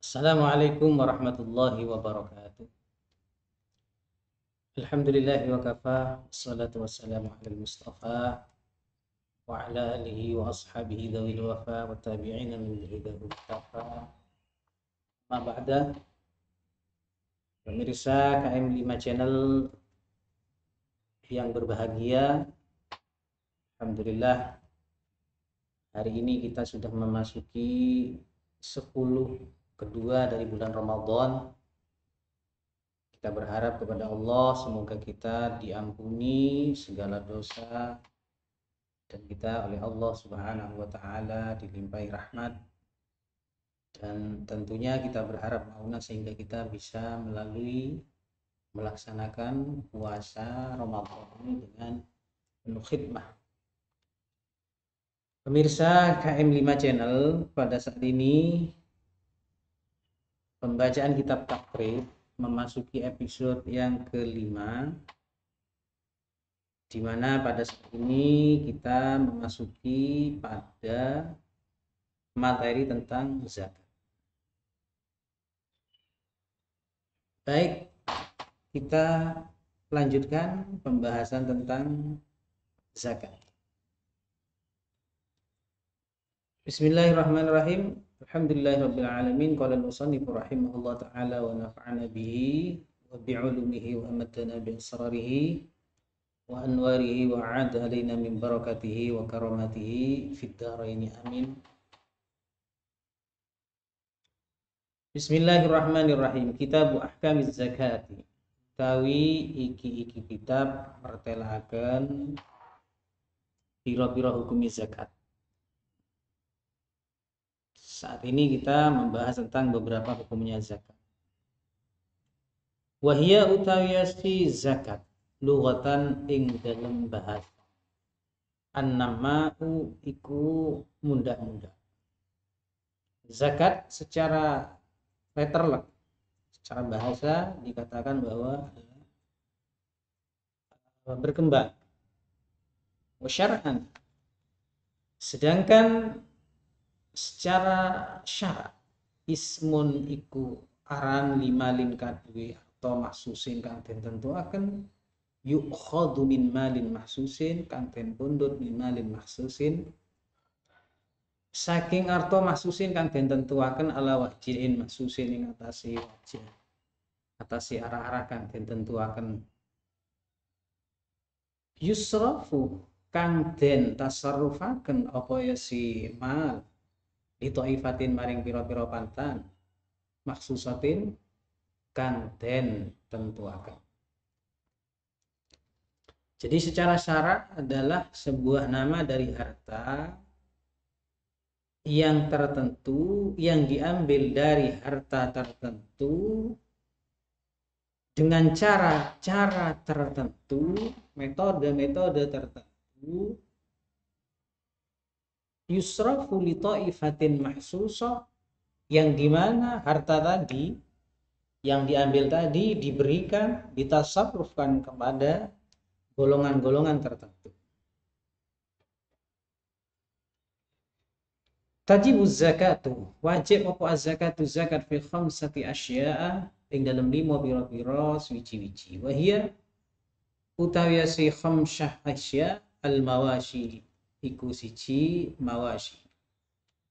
Assalamualaikum warahmatullahi wabarakatuh. Alhamdulillahi wa kafa, wassalatu wassalamu ala al-mustafa wa ala alihi wa ashabihi dhawil wafa wa tabi'ina min hidahu kafa. Ma ba'da, pemirsa KM5 channel yang berbahagia, alhamdulillah hari ini kita sudah memasuki 10 kedua dari bulan Ramadan. Kita berharap kepada Allah semoga kita diampuni segala dosa dan kita oleh Allah Subhanahu wa taala dilimpahi rahmat, dan tentunya kita berharap mauna sehingga kita bisa melaksanakan puasa Ramadan ini dengan penuh khidmah. Pemirsa KM5 channel, pada saat ini pembacaan kitab takrib memasuki episode yang kelima, di mana pada saat ini kita memasuki pada materi tentang zakat. Baik, kita lanjutkan pembahasan tentang zakat. Bismillahirrahmanirrahim. Alhamdulillahirabbil alamin. Qala al-musannif rahimahullah ta'ala wa nafa'ana bihi wa bi'ulumihi wa amatana bi asrarihi wa anwarihi wa 'ada alaina min barakatihi wa karamatihi fid dharain amin. Bismillahirrahmanirrahim. Kitab ahkamiz zakati. Tawi iki kitab mertelakeun pira-pira hukum zakat. Saat ini kita membahas tentang beberapa hukumnya zakat. Wahia utawiyasi zakat lughatan ing dalam bahasa. An-nama'u iku munda-munda. Zakat secara letterlek, secara bahasa dikatakan bahwa berkembang. Wa syar'an. Sedangkan secara syarat ismun iku aran limalin kadue atau mahsusin kang den tentuaken yukhadhu min malin mahsusin kang den pundhut min malin mahsusin saking arto mahsusin kang den tentuaken ala wajhin mahsusin ing atase wajh atase arah-arah kang den tentuaken yusrafu kang den tasarrufaken apa ya si mal itaifatin maring pira-pira pantan maksusatin kang den tentuaken. Jadi secara syarat adalah sebuah nama dari harta yang tertentu, yang diambil dari harta tertentu dengan cara tertentu, metode tertentu, yusrafu li ta'ifatin mahsusa, yang dimana harta tadi yang diambil tadi diberikan, ditasarrufkan kepada golongan-golongan tertentu. Tajibuz zakatu, wajib apa az-zakatu zakat fi khamsati asya'a, ing dalam 5 pira-pira suci-wici. Wa hiya utawi si khamsyah asya al-mawashi, iku siji mawashi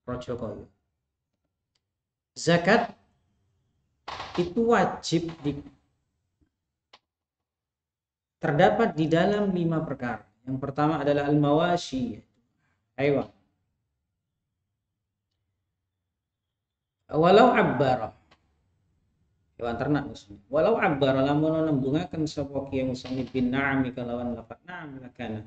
raja kaya. Zakat itu wajib terdapat di dalam 5 perkara. Yang pertama adalah al-mawashi, hewan. Walau abbara, hewan ternak maksudnya. Walau abbara lamun nembungaken sapa kiye musannif bin na'ami kalawan lafaz na'am lakana,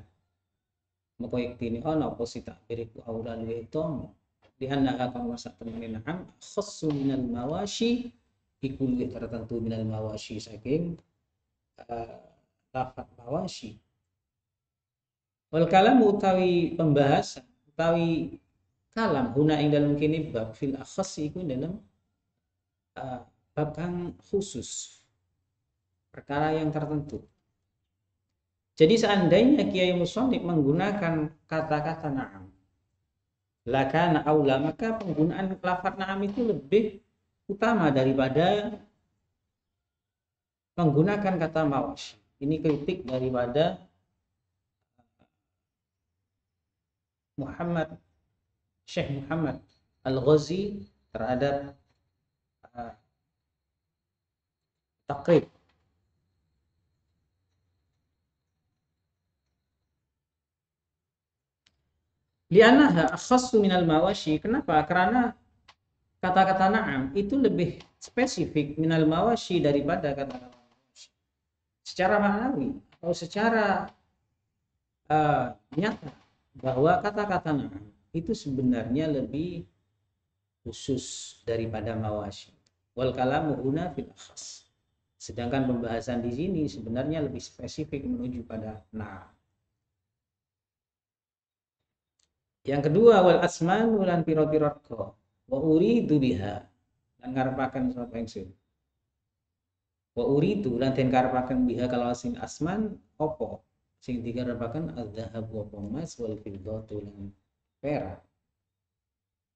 maka iktini ana apa si takbir iku aulan wa itom di anna akan masak temenin na'am khassu minal mawashi, iku luwih tertentu minal mawashi saking lafaz mawashi. Wal kalam utawi pembahasan utawi kalam huna ing dalam kini bab fil akhas iku dalam bab kang khusus, perkara yang tertentu. Jadi seandainya Kiai Musannif menggunakan kata-kata na'am, lakana aula, maka penggunaan lafaz na'am itu lebih utama daripada menggunakan kata mawashi. Ini kritik daripada Syekh Muhammad Al-Ghazi terhadap takrib. Li'annaha akhassu minal mawashi. Kenapa? Karena kata-kata na'am itu lebih spesifik minal mawashi daripada kata-kata mawashi. Secara maknawi atau secara nyata, bahwa kata-kata na'am itu sebenarnya lebih khusus daripada mawashi. Wal kalamu huna fil akhas. Sedangkan pembahasan di sini sebenarnya lebih spesifik menuju pada na'am. Yang kedua, wal asman lan pira-pira rega wa uridu biha lan ngarepaken sapa ingsun. Wa uridu lan den karepaken biha kalawasin asman apa sing dikarepaken adzhab wa emas wal fiddatu lan perak.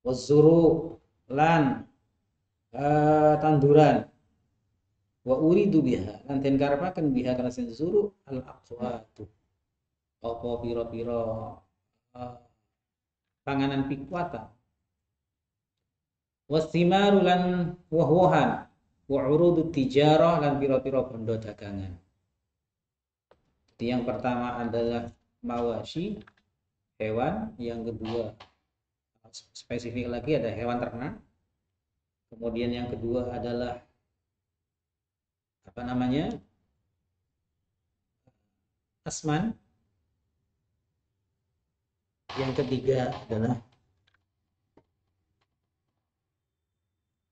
Wazuru lan tanduran. Wa uridu biha lan den karepaken biha kalawasin zuru al aqwatu. Apa pira-pira panganan pikwata, wasimaru lan woh-wohan, wa urudu tijarah lan pira-pira bondo dagangan. Jadi yang pertama adalah mawashi, hewan. Yang kedua spesifik lagi ada hewan ternak. Kemudian yang kedua adalah asman. Yang ketiga adalah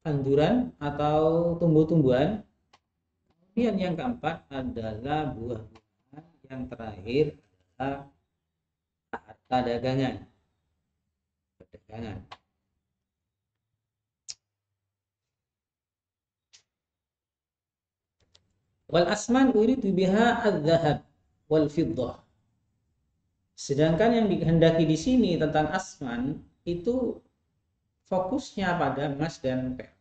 tanduran atau tumbuh-tumbuhan. Kemudian yang keempat adalah buah-buahan. Yang terakhir adalah harta dagangan. Perdagangan. Wal asman uridu biha adzhab wal fiddah. Sedangkan yang dikehendaki di sini tentang asman itu fokusnya pada emas dan perak.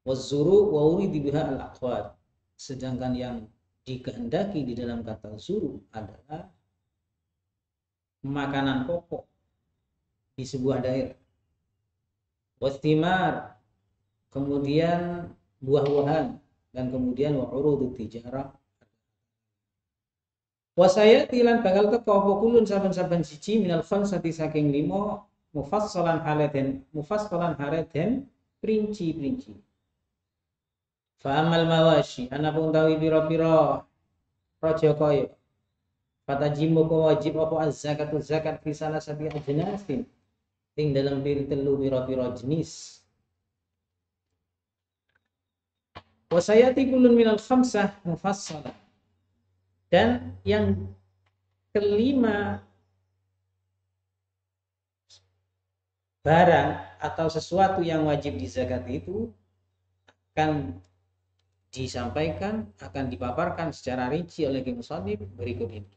Wazuru wa uridu biha al-aqwat. Sedangkan yang dikehendaki di dalam kata zuru adalah makanan pokok di sebuah daerah. Wastimar, kemudian buah-buahan, dan kemudian wa urudu tijarah. Wasayati lan bakal teko apa kulun saben-saben siji minal khamsati saking 5 mufassalan haladen perinci-perinci. Fa amal mawashi anapun tawi pira-pira raja kaya fatajimu ko wajib apa az-zakatu zakat fi salasati ajnasin ing dalam telu pira-pira jenis. Wasayati kulun minal khamsah mufassalan. Dan yang kelima, barang atau sesuatu yang wajib dizakati itu akan disampaikan, akan dipaparkan secara rinci oleh musannif berikut ini.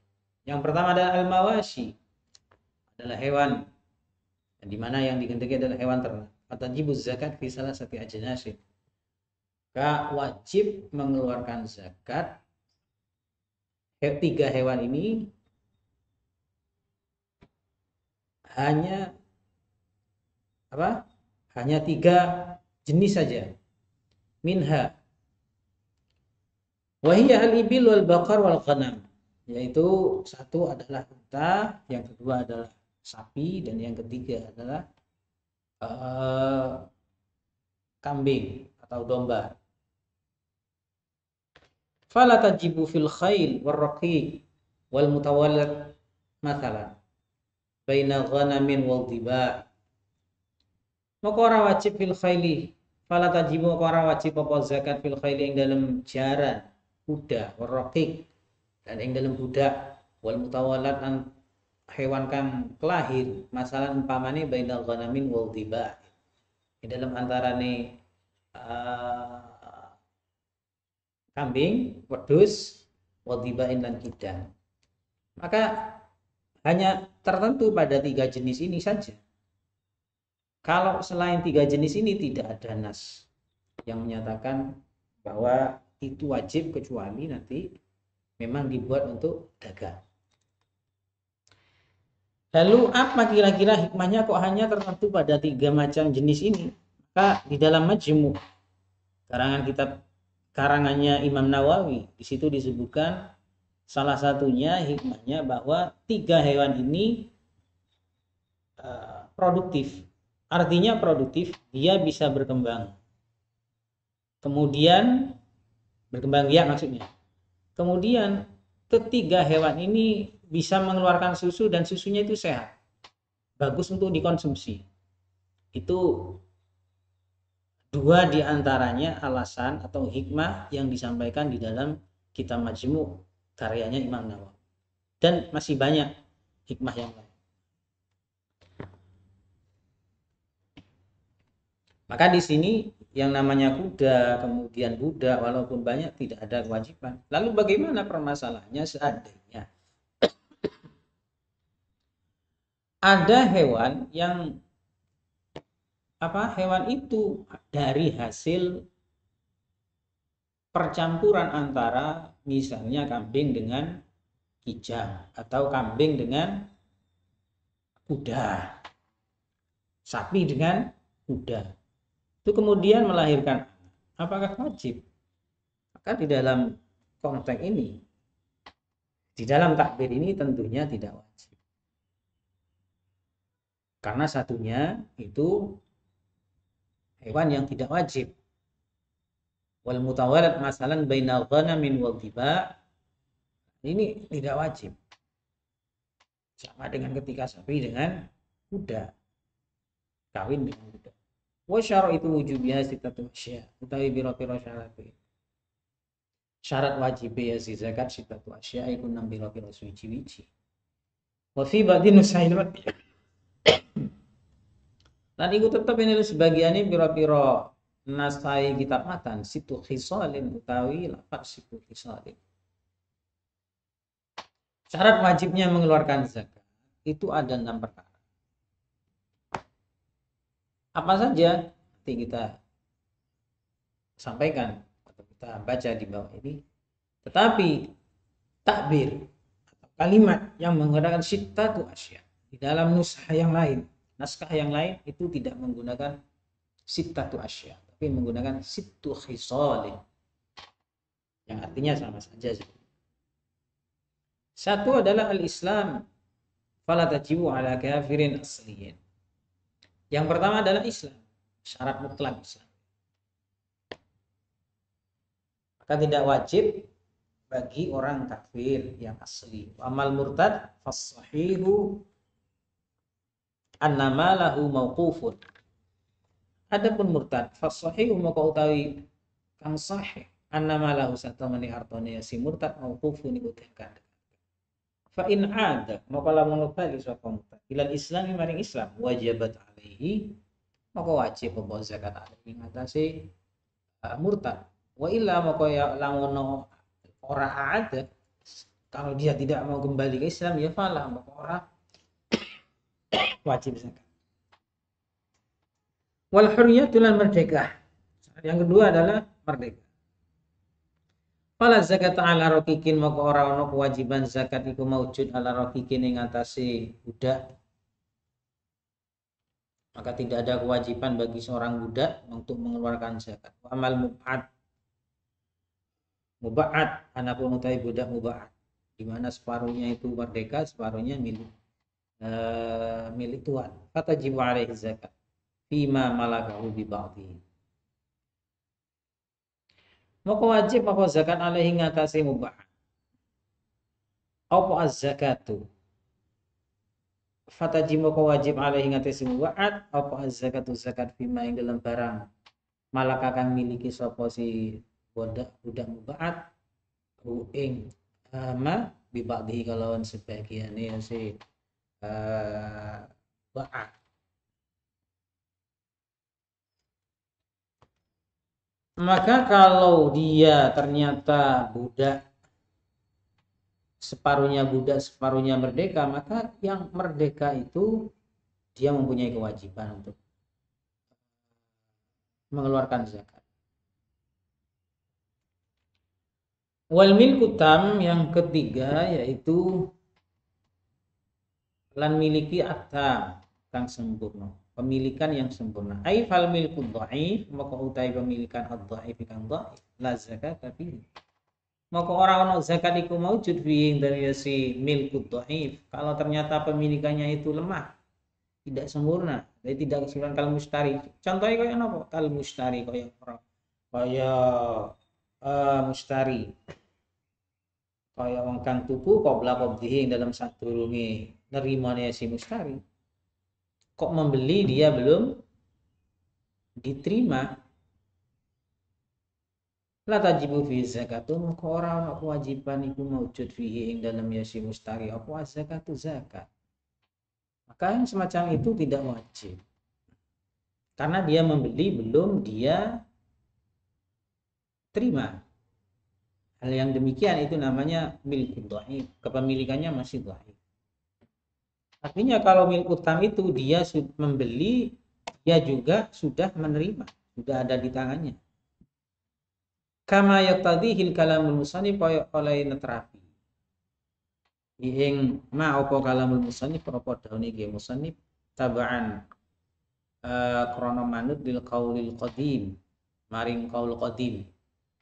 Yang pertama adalah al-mawashi, adalah hewan, di mana yang dikehendaki adalah hewan ternak. Fatajibuz zakat fi salasati ajnasin. Maka wajib mengeluarkan zakat tiga hewan ini hanya tiga jenis saja. Minha wahiyya al-ibil wal baqar wal ghanam, yaitu satu adalah unta, yang kedua adalah sapi, dan yang ketiga adalah kambing atau domba. Fala tajibu fil khail war raqiq wal mutawallad mathalan baina ghanamin wal diba. Maka ora wajib fil khaili, fala tajibu maka ora wajib apa zakat fil khaili ing dalam jaran kuda, war raqiq dan ing dalam budak, wal mutawallad lan hewan kang kelahir, masalah umpamane baina ghanamin wal diba, di dalam antarane kambing, wedhus, wadhibain dan kidang. Maka hanya tertentu pada tiga jenis ini saja. Kalau selain 3 jenis ini tidak ada nas yang menyatakan bahwa itu wajib kecuali nanti memang dibuat untuk dagang. Lalu apa kira-kira hikmahnya kok hanya tertentu pada 3 macam jenis ini? Maka di dalam Majmu' karangannya Imam Nawawi, di situ disebutkan salah satunya hikmahnya bahwa 3 hewan ini produktif. Artinya produktif, dia bisa berkembang. Kemudian berkembang biak maksudnya. Kemudian ketiga hewan ini bisa mengeluarkan susu dan susunya itu sehat. Bagus untuk dikonsumsi. Itu 2 diantaranya alasan atau hikmah yang disampaikan di dalam kitab Majmu' karyanya Imam Nawawi. Dan masih banyak hikmah yang lain. Maka di sini yang namanya kuda, kemudian budak, walaupun banyak tidak ada kewajiban. Lalu bagaimana permasalahannya seandainya ada hewan yang hewan itu dari hasil percampuran antara misalnya kambing dengan kijang atau kambing dengan kuda, sapi dengan kuda. Itu kemudian melahirkan, apakah wajib? Maka di dalam konteks ini, di dalam takbir ini tentunya tidak wajib. Karena satunya itu hewan yang tidak wajib. Wal mutawalad masalan bainal ghanamin wal dhiba, ini tidak wajib. Sama dengan ketika sapi dengan kuda, kawin dengan kuda. Wa syara'u wujubiha sittatu asya, utawi biro-biro syarat. Syarat wajib ya zakat sittatu asya iku 6 biro-biro suci-wici. Wa fi ba'dhi nusailat. Lan iku tetep ini sebagiannya biro-biro nasai kitab matan situ khisalin utawi lafaz situ khisalin. Syarat wajibnya mengeluarkan zakat itu ada 6 perkara. Apa saja nanti kita sampaikan atau kita baca di bawah ini. Tetapi takbir atau kalimat yang menggunakan sittatu asya di dalam naskah yang lain itu tidak menggunakan sittatu asya, tapi menggunakan sittu khisalin yang artinya sama saja. Satu adalah al-Islam, fala tajibu ala kafirin asliyin. Yang pertama adalah Islam, syarat mutlak Islam. Maka tidak wajib bagi orang kafir yang asli. Amal murtad fasahihu annama lahu mauqufun. Adapun murtad fasahihu maka utawi kang sahih annama lahu satamani artone si murtad mauqufun iku tekan. Fa in ada maka lamun bali sapa murtad ilal Islam maring Islam wajibat alaihi maka wajib apa zakat alaihi ngatasi murtad. Wa illa maka ya lamun ora ada, kalau dia tidak mau kembali ke Islam ya falah maka ora wajib zakat. Wal hurriyatu lan merdeka. Yang kedua adalah merdeka. Fala zakat ala raqiqin maka ora ana kewajiban zakat iku maujud ala raqiqin ing atase budak. Maka tidak ada kewajiban bagi seorang budak untuk mengeluarkan zakat. Amal muba'ad anapun utawi budak muba'ad di mana separuhnya itu merdeka, separuhnya milik tuan. Kata jiwa alaihi zakat fima malakahu bi ba'dhi. Maka wajib apa zakat alaihi ngatasi muba'ad. Apa az-zakatu? Fatajib maka wajib alaihi ngatasi muba'ad. Apa az-zakatu zakat fima ing dalam barang malakakan miliki sapa si budak muba'ad ing ma bi ba'dhi kalawan sebagiannya si ba'ad. Maka kalau dia ternyata budak, separuhnya budak, separuhnya merdeka, maka yang merdeka itu dia mempunyai kewajiban untuk mengeluarkan zakat. Wal milku tam yang ketiga yaitu lan miliki atam kang sempurna, pemilikan yang sempurna. Ai fal milku dhaif, maka utai pemilikan ad-dhaif kang dhaif la zakat tapi maka orang ono zakat iku maujud fi dari si milku dhaif kalau ternyata pemilikannya itu lemah, tidak sempurna, jadi tidak keseluruhan kal mustari. Contohnya kayak apa? Kal mustari kayak orang kayak mustari kayak wong kang tuku qabla qabdihi dalam sadurunge nerimane si mustari. Kok membeli dia belum diterima, la tajibu fi zakatu, maka ora ana kewajiban iku maujud fihi ing dalam ya si mustari apa zakatu zakat. Maka yang semacam itu tidak wajib karena dia membeli belum dia terima. Hal yang demikian itu namanya milku dhaif, kepemilikannya masih dhaif. Artinya kalau milku tam itu dia membeli, dia juga sudah menerima, sudah ada di tangannya. Kama yaqtadihil kalamul musannif oleh neterapi. Ing ma apa kalamul musannif apa daune ge musannif tabaan krana manut lil qaulil qadim, maring qaul qadim.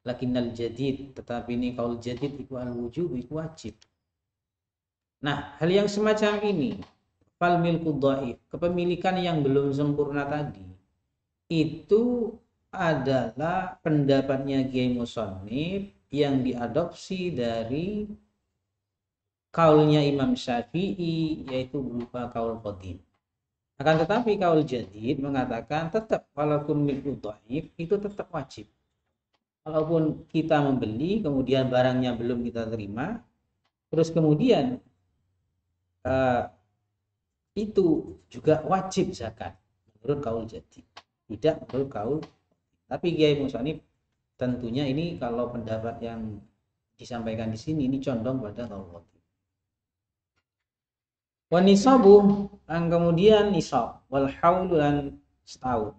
Lakinnal jadid, tetapi ini qaul jadid itu al wujub, itu wajib. Nah, hal yang semacam ini fal milku dhaif, kepemilikan yang belum sempurna tadi, itu adalah pendapatnya Kiai Musannif yang diadopsi dari kaulnya Imam Syafi'i, yaitu berupa kaul qadim. Akan tetapi kaul jadid mengatakan tetap walaupun milku dhaif itu tetap wajib. Walaupun kita membeli kemudian barangnya belum kita terima, terus kemudian itu juga wajib zakat menurut kaul jadid, tidak menurut kaul. Tapi Kiai Musannif tentunya ini kalau pendapat yang disampaikan di sini ini condong pada kaul qadim. Wa nisabu, kemudian nisab wal haul dan setahun.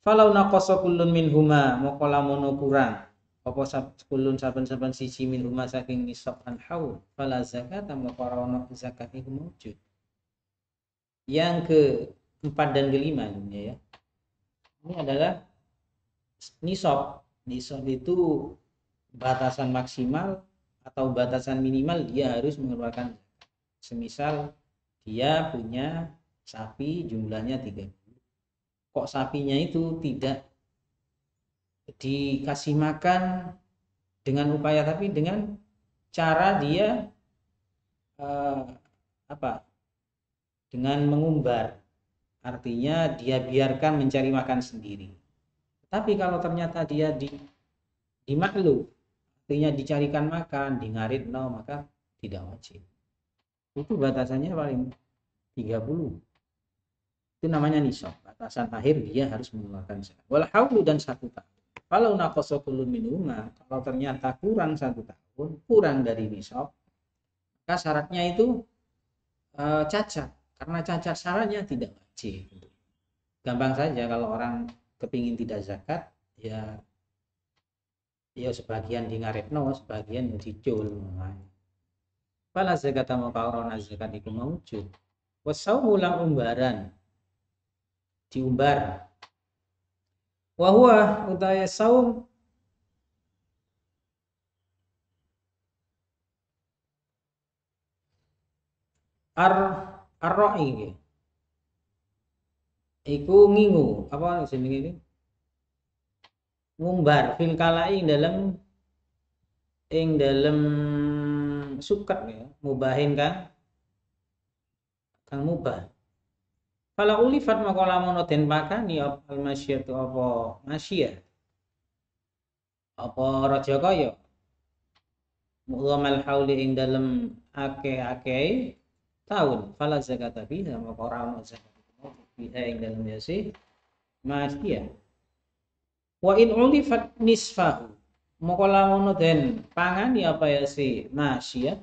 Falau naqasa kullun minhuma, maka lamun kurang apa kullun saben-saben siji minhuma saking nisab an haul, fala zakat maka ora ono zakat iku maujud. Yang keempat dan kelima ya. Ini adalah nisab. Nisab itu batasan maksimal atau batasan minimal dia harus mengeluarkan. Semisal dia punya sapi jumlahnya 30. Kok sapinya itu tidak dikasih makan dengan upaya, tapi dengan cara dia dengan mengumbar, artinya dia biarkan mencari makan sendiri. Tapi kalau ternyata dia dimakluk, artinya dicarikan makan, di ngarit maka tidak wajib. Itu batasannya paling 30. Itu namanya nisab. Batasan akhir dia harus mengeluarkan zakat. Wal haulu dan 1 tahun. Kalau naqasa kullun minhuma, kalau ternyata kurang 1 tahun, kurang dari nisab, maka syaratnya itu cacat. Karena cacat syaratnya tidak wajib. Gampang saja kalau orang kepingin tidak zakat, ya sebagian di ngaretno, sebagian dicul. Fala zakat maka ora zakat iku maujud. Wasaumu lang umbaran, diumbar. Wa huwa utaya saum ar-ra'i iku ngingu apa jenenge iki, ngumbar fil kalai ing dalam suket ya, mubahin kan kang mubah. Kalau ulifat maka lamun den pakani al masyiyatu apa masyiyah apa raja kaya mu'lamal hauli ing dalem ake tahun, fala zakat biha maka ora ono zakat biha ing dalem yasi masyiyah. Wa in ulifat nisfahu maka lamun den pangani apa yasi masyiyah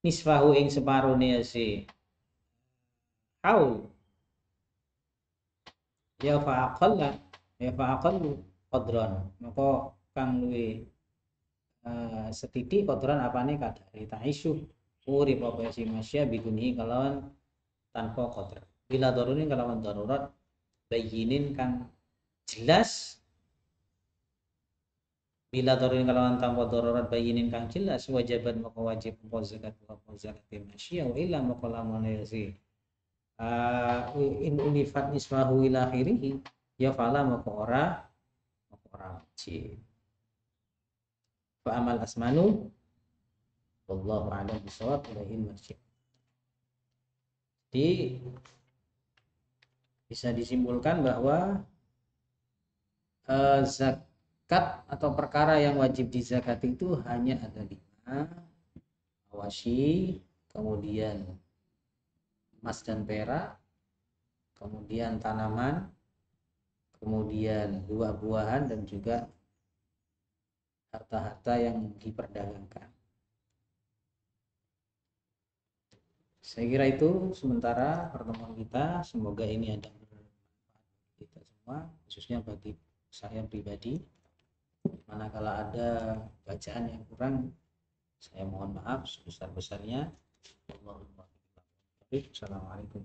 nisfahu ing separone yasi haul, ya fa'aqalla ya fa'aqallu qadran maka kang luwe setitik qadran apane kadare ta'isyuh urip apa si masya bidunhi kalawan tanpa qadar bila darurin kalawan darurat bayinin kang jelas bila darurin kalawan tanpa darurat bayinin kang jelas wajiban maka wajib apa zakat apa zakat masya wa illa maka lamun si in unifat ismahu ila akhirih ya fala maka ora wajib fa amal asmanu wallahu a'lam bishawab ilaihi masjid. Jadi bisa disimpulkan bahwa zakat atau perkara yang wajib dizakati itu hanya ada 5, mawashi, kemudian emas dan perak, kemudian tanaman, kemudian buah-buahan dan juga harta-harta yang diperdagangkan. Saya kira itu sementara pertemuan kita. Semoga ini ada bermanfaat kita semua, khususnya bagi saya pribadi. Manakala ada bacaan yang kurang, saya mohon maaf sebesar-besarnya. Assalamualaikum.